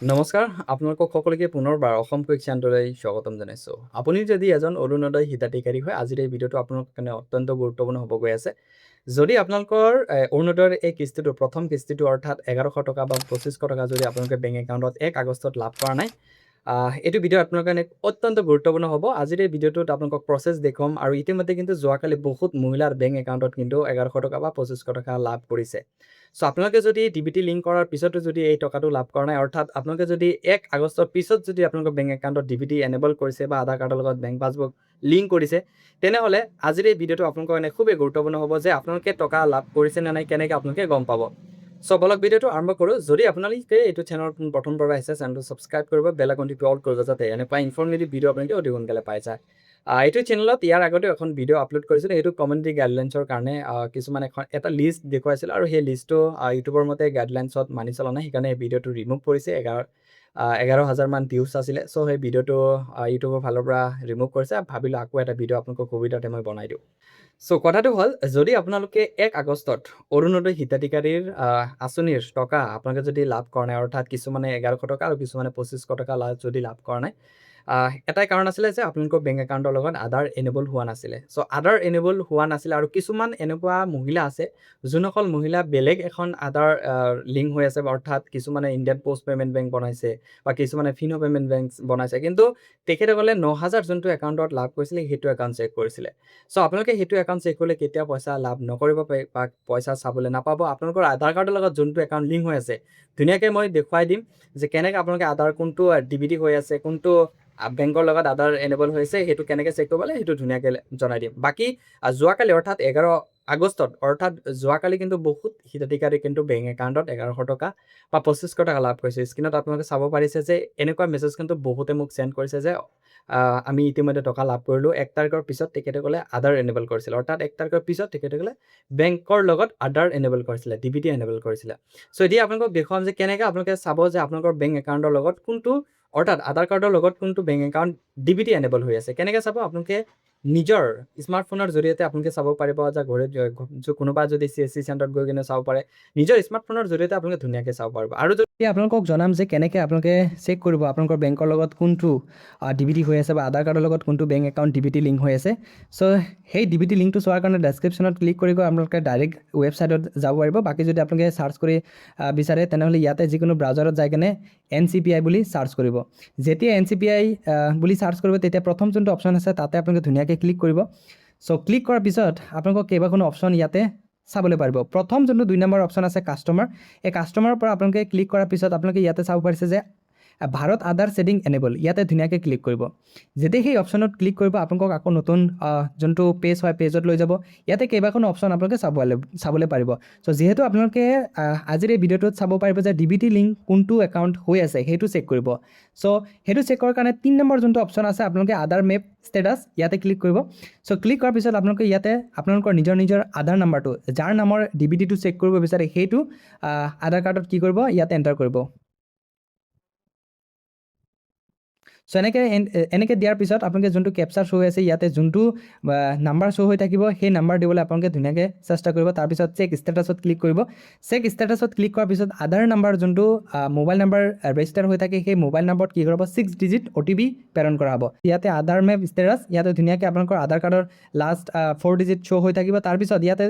নমস্কাৰ, আপোনালোকক সকলোকে পুনৰবাৰ অসম কুইক চেণ্টাৰলৈ স্বাগতম জনাইছোঁ। আপুনি যদি এজন অৰুণোদয় হিতাধিকাৰী হয়, আজিৰ এই ভিডিঅ'টো আপোনালোকৰ কাৰণে অত্যন্ত গুৰুত্বপূৰ্ণ হ'ব গৈ আছে। যদি আপোনালোকৰ অৰুণোদয়ৰ এই কিস্তিটো প্ৰথম কিস্তিটো অৰ্থাৎ 1100 টকা বা 2500 টকা যদি আপোনালোকে বেংক একাউণ্টত 1 আগষ্টত লাভ কৰা নাই, এইটো ভিডিঅ' আপোনালোকৰ কাৰণে অত্যন্ত গুৰুত্বপূৰ্ণ হ'ব। আজিৰ এই ভিডিঅ'টোত আপোনালোকক প্ৰচেছ দেখুৱাম আৰু ইতিমধ্যে কিন্তু যোৱাকালি বহুত মহিলাৰ বেংক একাউণ্টত কিন্তু 1100 টকা বা 2500 টকা লাভ কৰিছে। সো আপোনালোকে যদি ডিবিটি লিংক কৰাৰ পিছতো যদি এই টকাটো লাভ কৰা নাই, অৰ্থাৎ আপোনালোকে যদি 1 আগষ্টৰ পিছত যদি আপোনালোকৰ বেংক একাউণ্টত ডিবিটি এনেবল কৰিছে বা আধাৰ কাৰ্ডৰ লগত বেংক পাছবুক লিংক কৰিছে, তেনেহ'লে আজিৰ এই ভিডিঅ'টো আপোনালোকৰ কাৰণে খুবেই গুৰুত্বপূৰ্ণ হ'ব যে আপোনালোকে টকা লাভ কৰিছে নে নাই, কেনেকৈ আপোনালোকে গম পাব। সো বলক ভিডিঅ'টো আৰম্ভ কৰোঁ। যদি আপোনালোকে এইটো চেনেলত প্ৰথমবাৰ আহিছে, চেনেলটো ছাবস্ক্ৰাইব কৰিব, বেল আইকনটো অল কৰিব, যাতে এনেকুৱা ইনফৰ্মেটিভ ভিডিঅ' আপোনালোকে অতি সোনকালে পাই যায়। এইটো চেনেলত ইয়াৰ আগতে এখন ভিডিঅ' আপলোড কৰিছিলোঁ, সেইটো কমিউনিটি গাইডলাইনছৰ কাৰণে কিছুমান এটা লিষ্ট দেখুৱাইছিল আৰু সেই লিষ্টটো ইউটিউবৰ মতে গাইডলাইনছত মানি চলা নাই, সেইকাৰণে এই ভিডিঅ'টো ৰিমুভ কৰিছে। 11,000 মান ভিউজ আছিলে। চ' সেই ভিডিঅ'টো ইউটিউবৰ ফালৰ পৰা ৰিমুভ কৰিছে। ভাবিলোঁ আকৌ এটা ভিডিঅ' আপোনালোকৰ সুবিধাতে মই বনাই দিওঁ। চ' কথাটো হ'ল, যদি আপোনালোকে 1 আগষ্টত অৰুণোদয় হিতাধিকাৰীৰ আঁচনিৰ টকা আপোনালোকে যদি লাভ কৰা নাই, অৰ্থাৎ কিছুমানে 1100 টকা আৰু কিছুমানে 2500 টকা যদি লাভ কৰা নাই, এটাই কাৰণ আছিলে যে আপোনালোকৰ বেংক একাউণ্টৰ লগত আধাৰ এনেবল হোৱা নাছিলে। চ' আধাৰ এনেবল হোৱা নাছিলে আৰু কিছুমান এনেকুৱা মহিলা আছে, যোনসকল মহিলা বেলেগ এখন আধাৰ লিংক হৈ আছে, অৰ্থাৎ কিছুমানে ইণ্ডিয়ান পোষ্ট পে'মেণ্ট বেংক বনাইছে বা কিছুমানে ফিনো পে'মেণ্ট বেংক বনাইছে, কিন্তু তেখেতসকলে 9,000 যোনটো একাউণ্টত লাভ কৰিছিলে সেইটো একাউণ্ট চেক কৰিছিলে। চ' আপোনালোকে সেইটো একাউণ্ট চেক কৰিলে কেতিয়াও পইচা লাভ নকৰিব বা পইচা চাবলৈ নাপাব। আপোনালোকৰ আধাৰ কাৰ্ডৰ লগত যোনটো একাউণ্ট লিংক হৈ আছে, ধুনীয়াকৈ মই দেখুৱাই দিম যে কেনেকৈ আপোনালোকে আধাৰ কোনটো ডিবিটি হৈ আছে, কোনটো বেংকৰ লগত আধাৰ এনেবল হৈছে, সেইটো কেনেকৈ চেক কৰিব লাগে সেইটো ধুনীয়াকৈ জনাই দিম। বাকী যোৱাকালি অৰ্থাৎ 11 আগষ্টত, অৰ্থাৎ যোৱাকালি কিন্তু বহুত হিতাধিকাৰী কিন্তু বেংক একাউণ্টত 1100 টকা বা 2500 টকা লাভ কৰিছে। স্ক্ৰীনত আপোনালোকে চাব পাৰিছে যে এনেকুৱা মেছেজ কিন্তু বহুতে মোক চেণ্ড কৰিছে যে আমি ইতিমধ্যে টকা লাভ কৰিলোঁ। 1 তাৰিখৰ পিছত তেখেতসকলে আধাৰ এনেবল কৰিছিলে, অৰ্থাৎ 1 তাৰিখৰ পিছত তেখেতসকলে বেংকৰ লগত আধাৰ এনেবল কৰিছিলে, ডিবিটি এনেবল কৰিছিলে। চ' এতিয়া আপোনালোকক দেখুৱাম যে কেনেকৈ আপোনালোকে চাব যে আপোনালোকৰ বেংক একাউণ্টৰ লগত কোনটো, অৰ্থাৎ আধাৰ কাৰ্ডৰ লগত কোনটো বেংক একাউণ্ট ডিবিটি এনেবল হৈ আছে। কেনেকৈ চাব, আপোনালোকে নিজৰ স্মাৰ্টফোনৰ জৰিয়তে আপোনালোকে চাব পাৰিব, যে কোনোবা যদি CSC চেণ্টাৰত গৈ কিনে চাব পাৰে, নিজৰ স্মাৰ্টফোনৰ জৰিয়তে আপোনালোকে ধুনীয়াকৈ চাব পাৰিব। আৰু যদি আপোনালোকক জনাম যে কেনেকৈ আপোনালোকে চেক কৰিব আপোনালোকৰ বেংকৰ লগত কোনটো ডিবিটি হৈ আছে বা আধাৰ কাৰ্ডৰ লগত কোনটো বেংক একাউণ্ট ডিবিটি লিংক হৈ আছে। চ' সেই ডিবিটি লিংকটো চোৱাৰ কাৰণে ডেছক্ৰিপশ্যনত ক্লিক কৰিব, আপোনালোকে ডাইৰেক্ট ৱেবছাইটত যাব পাৰিব। বাকী যদি আপোনালোকে চাৰ্চ কৰি বিচাৰে, তেনেহ'লে ইয়াতে যিকোনো ব্ৰাউজাৰত যাই কিনে NCPI বুলি চাৰ্চ কৰিব। যেতিয়া NCPI বুলি চাৰ্চ কৰিব, তেতিয়া প্ৰথম যোনটো অপশ্যন আছে তাতে আপোনালোকে ধুনীয়াকৈ ক্লিক কৰিব। চ' ক্লিক কৰাৰ পিছত আপোনালোকক কেইবাখনো অপশ্যন ইয়াতে চাবলৈ পাৰিব। প্ৰথম যোনটো 2 নম্বৰ অপশ্যন আছে কাষ্টমাৰ, এই কাষ্টমাৰৰ পৰা আপোনালোকে ক্লিক কৰাৰ পিছত আপোনালোকে ইয়াতে চাব পাৰিছে যে ভাৰত আধাৰ ছেটিং এনেবল, ইয়াতে ধুনীয়াকৈ ক্লিক কৰিব। যেতিয়া সেই অপশ্যনত ক্লিক কৰিব, আপোনালোকক আকৌ নতুন যোনটো পেজ হয় পেজত লৈ যাব। ইয়াতে কেইবাখনো অপশ্যন আপোনালোকে চাবলৈ পাৰিব। চ' যিহেতু আপোনালোকে আজিৰ এই ভিডিঅ'টোত চাব পাৰিব যে ডিবিটি লিংক কোনটো একাউণ্ট হৈ আছে সেইটো চেক কৰিব। চ' সেইটো চেক কৰাৰ কাৰণে 3 নম্বৰ যোনটো অপশ্যন আছে, আপোনালোকে আধাৰ মেপ ষ্টেটাছ ইয়াতে ক্লিক কৰিব। চ' ক্লিক কৰাৰ পিছত আপোনালোকে ইয়াতে আপোনালোকৰ নিজৰ আধাৰ নাম্বাৰটো, যাৰ নামৰ ডিবিটিটো চেক কৰিব বিচাৰে, সেইটো আধাৰ কাৰ্ডত কি কৰিব, ইয়াতে এণ্টাৰ কৰিব। চ' এনেকৈ দিয়াৰ পিছত আপোনালোকে যোনটো কেপচাৰ শ্ব' হৈ আছে, ইয়াতে যোনটো নাম্বাৰ শ্ব' হৈ থাকিব, সেই নাম্বাৰ দিবলৈ আপোনালোকে ধুনীয়াকৈ চেষ্টা কৰিব। তাৰপিছত চেক ষ্টেটাছত ক্লিক কৰিব। চেক ষ্টেটাছত ক্লিক কৰাৰ পিছত আধাৰ নাম্বাৰ যোনটো মোবাইল নাম্বাৰ ৰেজিষ্টাৰ হৈ থাকে, সেই মোবাইল নাম্বাৰত কি কৰিব, 6 ডিজিট OTP প্ৰেৰণ কৰা হ'ব। ইয়াতে আধাৰ মেপ ষ্টেটাছ, ইয়াতে ধুনীয়াকৈ আপোনালোকৰ আধাৰ কাৰ্ডৰ লাষ্ট 4 ডিজিট শ্ব' হৈ থাকিব। তাৰপিছত ইয়াতে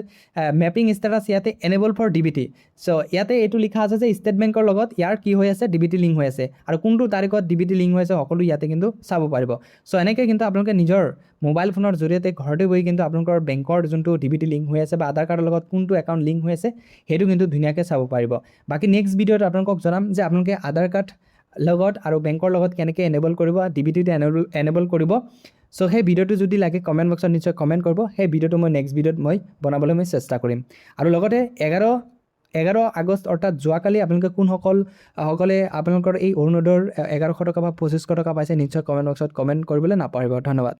মেপিং ষ্টেটাছ, ইয়াতে এনেবল ফৰ ডিবিটি। চ' ইয়াতে এইটো লিখা আছে যে ষ্টেট বেংকৰ লগত ইয়াৰ কি হৈ আছে, ডিবিটি লিংক হৈ আছে, আৰু কোনটো তাৰিখত ডিবিটি লিংক হৈ আছে সকলো ইয়াতে কিন্তু চাব পাৰিব। চ' এনেকৈ কিন্তু আপোনালোকে নিজৰ মোবাইল ফোনৰ জৰিয়তে ঘৰতে বহি কিন্তু আপোনালোকৰ বেংকৰ যোনটো ডিবিটি লিংক হৈ আছে বা আধাৰ কাৰ্ডৰ লগত কোনটো একাউণ্ট লিংক হৈ আছে, সেইটো কিন্তু ধুনীয়াকৈ চাব পাৰিব। বাকী নেক্সট ভিডিঅ'ত আপোনালোকক জনাম যে আপোনালোকে আধাৰ কাৰ্ড লগত আৰু বেংকৰ লগত কেনেকৈ এনেবল কৰিব, ডিবিটিটো এনেবল কৰিব। চ' সেই ভিডিঅ'টো যদি লাগে কমেণ্ট বক্সত নিশ্চয় কমেণ্ট কৰিব। সেই ভিডিঅ'টো মই নেক্সট ভিডিঅ'ত বনাবলৈ চেষ্টা কৰিম। আৰু লগতে 11 আগষ্ট অৰ্থাৎ যোৱাকালি আপোনালোকে সকলে আপোনালোকৰ এই অৰুণোদয়ৰ 1100 টকা বা 2500 টকা পাইছে, নিশ্চয় কমেণ্ট বক্সত কমেণ্ট কৰিবলৈ নাপাহৰিব। ধন্যবাদ।